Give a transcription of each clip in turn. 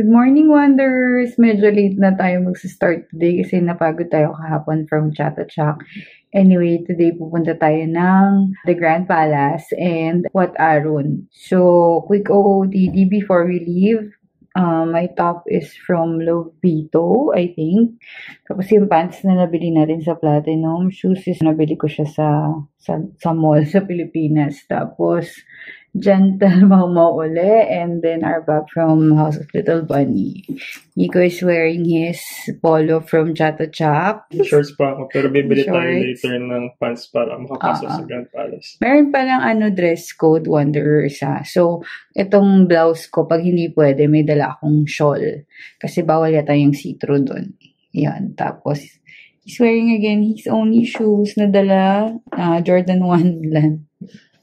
morning, Wonders! Medyo late na tayo mag-start today kasi napagod tayo kahapon from Chatuchak. Anyway, today pupunta tayo ng the Grand Palace and Wat Arun. So, quick OOTD before we leave. My top is from Lovito, I think. Tapos yung pants na nabili natin sa Platinum. Shoes is nabili ko siya sa mall sa Pilipinas. Tapos, Gentle Mau uli. And then our bag from House of Little Bunny. Nico is wearing his polo from Chatuchak. Shorts pa ako, pero bibili tayo later ng pants para makapasok sa Grand Palace. Meron palang dress code, Wanderers ha. So, itong blouse ko, pag hindi pwede, may dala akong shawl. Kasi bawal yata yung see-through doon. Yan. Tapos, he's wearing again his only shoes na dala, Jordan 1 lang.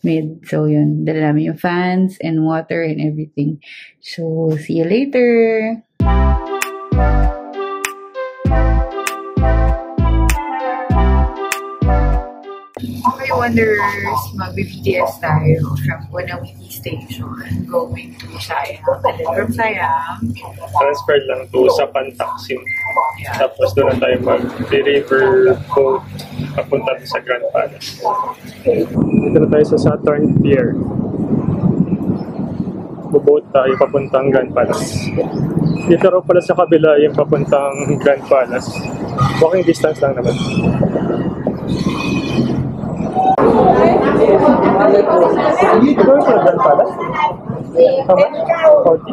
Mid. So, yun. Dala namin yung fans and water and everything. So, see you later! Okay, Wonders! Mag-BTS tayo from Buenawiti Station going to Siam. And then from Siam, transfer lang to sa Pantaksim. Yeah. Tapos doon na tayo mag-river boat papunta sa Grand Palace. Dito na tayo sa Saturn Pier. Buboat tayo papuntang Grand Palace. Dito raw pala sa kabila yung papuntang Grand Palace. Walking distance lang naman. Dito sa Grand Palace? How much? 40?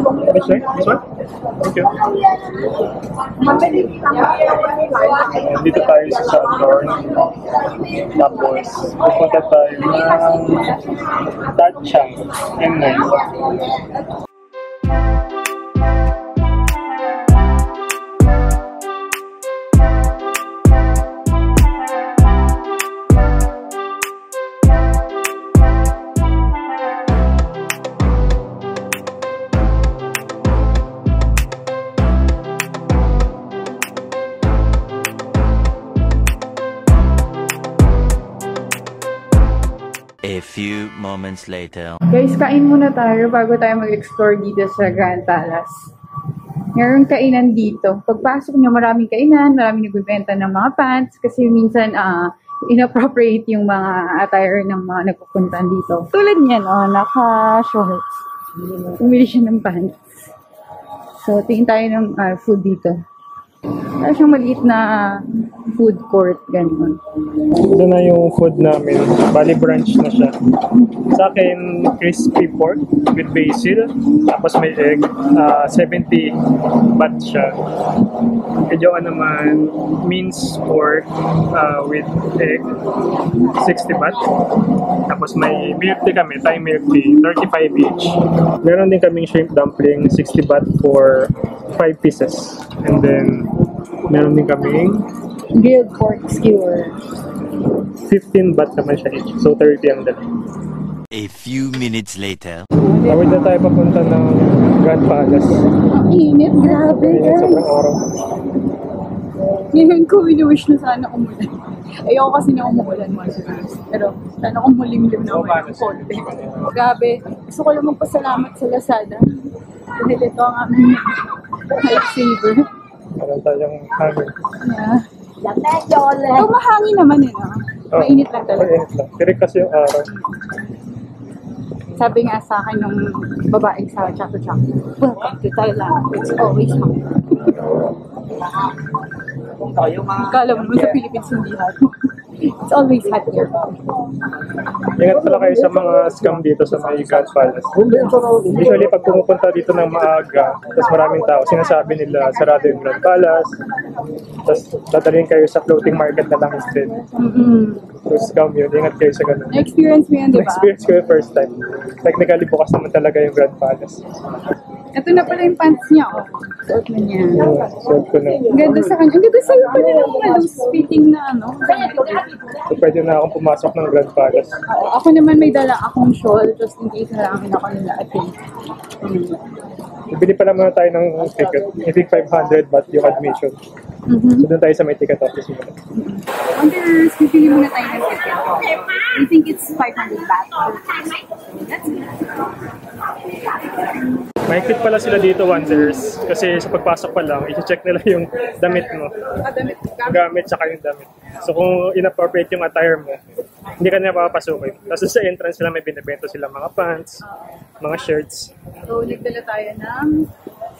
This one? Thank you. Dito tayo sa Saturn. Tapos, pupunta tayo ng Tachang M9. A few moments later. Guys, kain muna tayo bago tayo mag-explore dito sa Grand Palace. Mayroong kainan dito. Pagpasok nyo, maraming kainan, maraming nagbibenta ng mga pants kasi minsan inappropriate yung mga attire ng mga nagpupuntan dito. Tulad niyan, naka-shorts. Umili siya ng pants. So, tingin tayo ng food dito. Wala siyang maliit na food court, ganun. Ito na yung food namin. Bali brunch na siya. Sa akin, crispy pork with basil. Tapos may egg. 70 baht siya. Medyo naman, minced pork with egg. 60 baht. Tapos may milk tea kami. Thai milk tea. 35 each. Meron din kaming shrimp dumpling. 60 baht for 5 pieces. And then, meron din kaming grilled pork skewer. 15 baht naman siya each. So, 30 ang dala. A few minutes later. Tawid na tayo papunta ng Grand Palace. Ang init, grabe guys. Sobrang araw. Ngayon ko, wish na sana umulan. Ayoko kasi na umulan mga guys. Pero sana umulimlim na ako ng konti. Grabe. Gusto ko lang magpasalamat sa Lazada. Dahil ito ang aming lifesaver. Meron tayong hangin. Yeah. Ito mahangin naman no? Mainit lang talaga. Mainit lang. Tirik kasi yung araw. Sabi nga sa akin ng babaeng sa Chatuchak, welcome to Thailand. It's always hot. Kala mo naman sa Philippines hindi hot. It's always hot here. Ingat pala kayo sa mga scam dito sa may Grand Palace. Usually pag pumupunta dito ng maaga, tapos maraming tao, sinasabi nila sarado yung Grand Palace, tapos dadalhin kayo sa floating market na lang instead. So scam yun, ingat kayo sa ganun. Na-experience mo yun, di ba? Na-experience ko yung first time. Technically bukas naman talaga yung Grand Palace. Ito na pala yung pants niya, oh. Suot na niya. Suot ko na. Ganda sa kanya. Ang ganda sa'yo pala ng mga loose fitting na, So, pwede na akong pumasok ng Grand Palace. Ako naman may dala akong shawl, just in case na lang ako nila atin. Bibili pa naman tayo ng ticket. I think 500 baht yung admission. So doon tayo sa may ticket office muna. Wonders, pipili muna tayo ng ticket. I think it's 500 baht. That's good. Mahigpit pala sila dito, Wonders. Kasi sa pagpasok pa lang, i-check nila yung damit mo. Gamit, saka yung damit. So kung inappropriate yung attire mo, hindi ka na papapasukin. Tapos sa entrance nila may binibento sila mga pants, mga shirts. So, nagdala tayo ng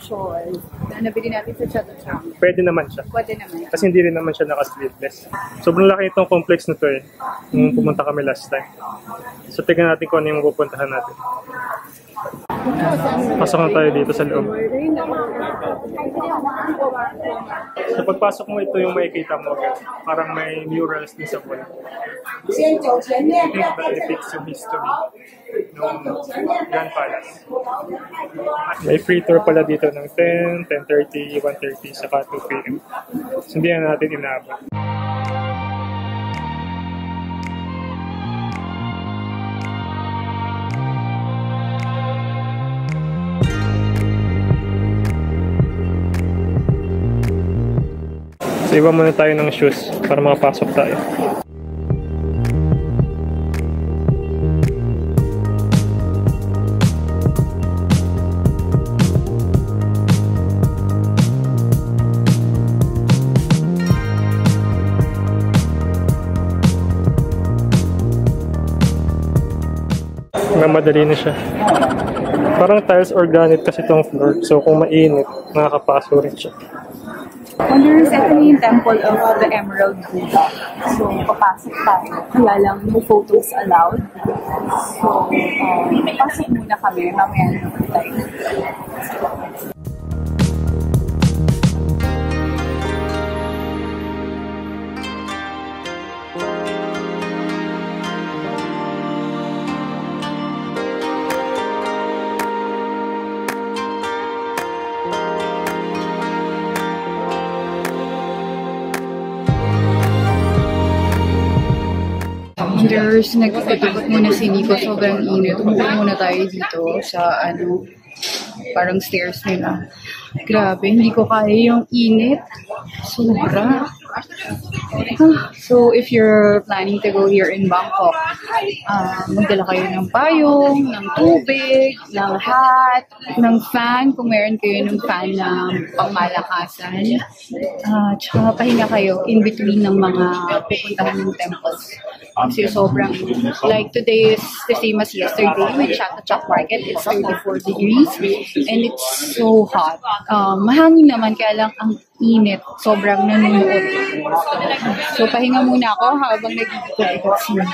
shawl na nabili natin sa Chatachang. Pwede naman siya. Pwede naman. Kasi hindi rin naman siya naka-sleeveless. Sobrang laki itong complex na to eh. Nung pumunta kami last time. So tignan natin kung ano yung pupuntahan natin. Pasok na tayo dito sa loob. So pagpasok mo, ito yung makikita mo. Parang may murals din sa wall. I think that depicts yung history ng Grand Palace. May free tour pala dito ng 10, 10:30, 1:30, saka 2 p.m. So hindi na natin inaabot. So iba muna tayo ng shoes para makapasok tayo. Madali na siya. Parang tiles or granite kasi itong floor. So kung mainit, nakakapaso rin siya. Wonders, ito na yung temple of the Emerald Buddha. So, papasok tayo. Kaya lang, no photos allowed. So, pasok muna kami. Mamaya naman tayo. Wonders, nag-ikot muna si Nico. Sobrang init. Umupo muna tayo dito sa parang stairs nila. Grabe, hindi ko kaya yung init. Sobra. So, if you're planning to go here in Bangkok, magdala kayo ng payong, ng tubig, ng hat, ng fan, kung meron kayo ng fan na pangmalakasan. Tsaka pahinga kayo in between ng mga pupuntahan ng temples. Kasi sobrang, like today is the same as yesterday with Chatachak Market. It's 34 degrees and it's so hot. Mahangin naman, kaya lang ang init. Sobrang nanunuot. So, pahinga muna ako habang nag-ikot-ikot siya.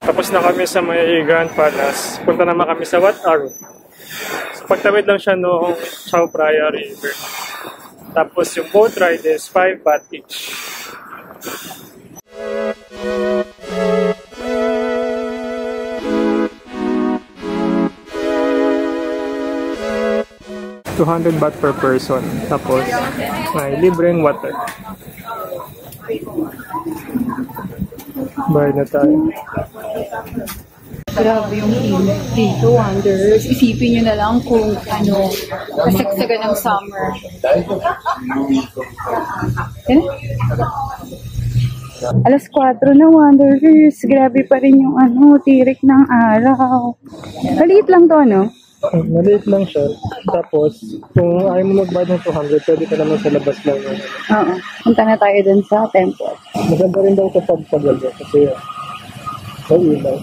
Tapos na kami sa may Grand Palace. Punta naman kami sa Wat Arun. So, pagtawid lang siya noong Chao Phraya River. Tapos yung boat ride is 5 baht each. ₱200 per person. Tapos may libreng water. Bayad na tayo. Grabe yung init dito, Wonders. Isipin nyo na lang kung kasagsagan ng summer. Alas 4 na, Wonders. Grabe pa rin yung tirik ng araw. Maliit lang to, no? Maliit lang siya. Tapos, kung ayaw mo magbayad ng 200, pwede ka naman sa labas lang. Oo. Punta na tayo dun sa temple. Maganda rin daw sa pagpagalo kasi may ilaw.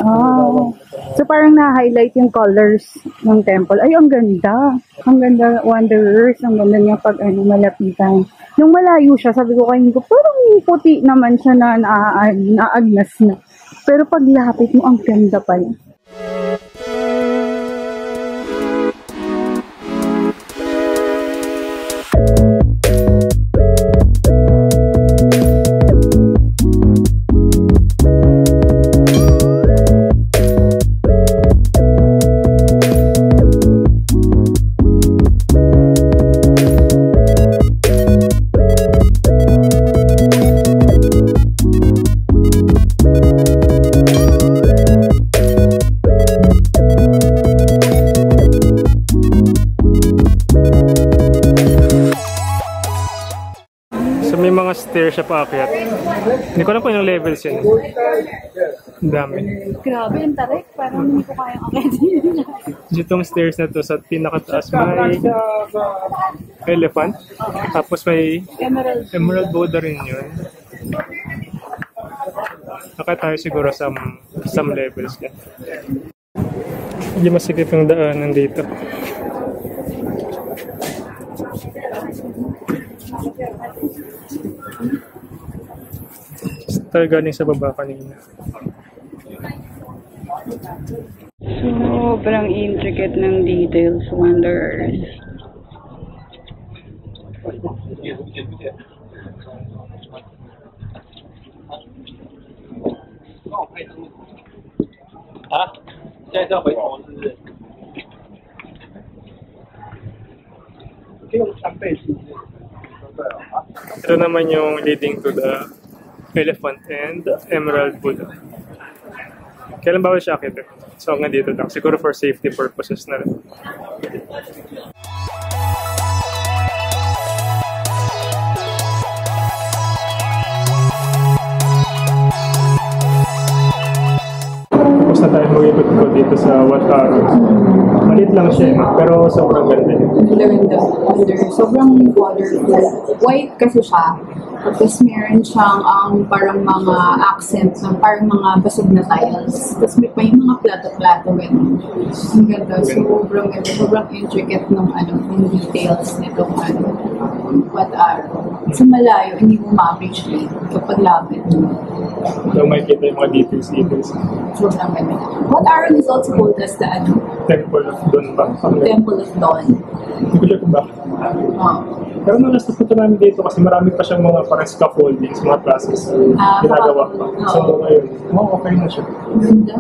Oh. So parang na-highlight yung colors ng temple. Ay, ang ganda. Ang ganda, Wanderers. Ang ganda niya pag malapitan. Nung malayo siya, sabi ko kay Nico, parang puti naman siya na naagnas na. Pero pag lapit mo, ang ganda pala. May mga stairs siya paakyat. Hindi ko alam kung yung levels yun. Ang dami. Grabe, ang tarik. Parang hindi ko kayang akyatin. Itong stairs na to, sa pinakataas may elephant. Tapos may emerald Buddha rin yun. Nakaya tayo siguro some levels yan. Hindi masikip yung daanan dito. Tayo galing sa baba kanina. Sobrang intricate ng details, Wanderers. Ito naman yung leading to the elephant and emerald Buddha. Kailan bawal siya akit? So hanggang dito lang. Siguro for safety purposes na rin. Tapos na tayo mag-ikot dito sa Wat Arun. Malit lang siya, pero sobrang ganda. Ganda. Sobrang colorful. White kasi siya. Tapos meron siyang parang mga accents, parang mga basag na tiles. Tapos may pa yung mga plato-plato. Ang ganda. Sobrang ganda. Sobrang intricate ng details nitong Wat Arun. Sa malayo, hindi mo ma-appreciate kapag lapit mo. So may kita yung mga details. Sobrang ganda. Wat Arun is also called as the Temple of Dawn ba? Temple of Dawn. Hindi ko sure kung bakit. Pero nung last punta namin dito kasi marami pa siyang mga parang scaffoldings, mga classes ginagawa pa. So ngayon, okay na siya. Ganda.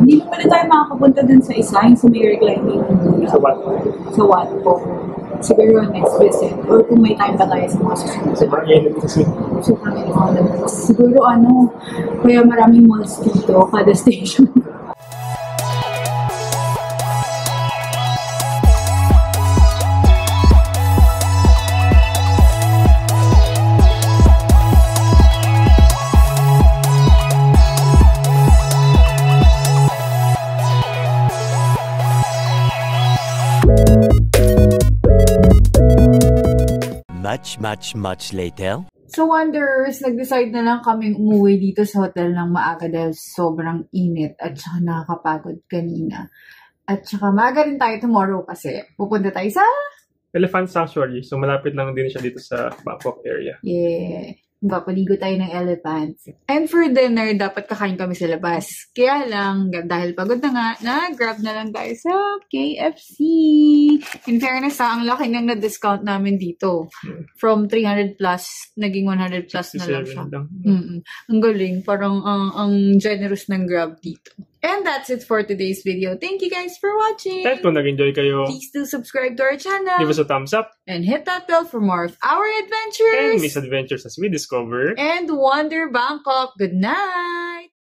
Hindi pa rin tayo makakapunta dun sa isa, yung sa may reclining Sa what? sa Watpo. Siguro next visit. Or kung may time pa tayo sa mga susunod. Sobrang init kasi. Sobrang init. Siguro kaya maraming malls dito, kada station. Much later. So Wanderers, nag-decide na lang kaming umuwi dito sa hotel ng maaga dahil sobrang init at saka nakakapagod kanina. At saka maaga rin tayo tomorrow kasi pupunta tayo sa Elephant Sanctuary. So malapit lang din siya dito sa Bangkok area. Yeah. Papaligo tayo ng elephants. And for dinner, dapat kakain kami sa labas. Kaya lang, dahil pagod na nga, nag-grab na lang tayo sa KFC. In fairness ang laki nang na-discount namin dito. From 300 plus, naging 100 plus na lang siya. Ang galing. Parang ang generous ng Grab dito. And that's it for today's video. Thank you guys for watching. At kung nag-enjoy kayo, please do subscribe to our channel. give us a thumbs up. And hit that bell for more of our adventures. And misadventures as we discover. And Wander Bangkok. Good night.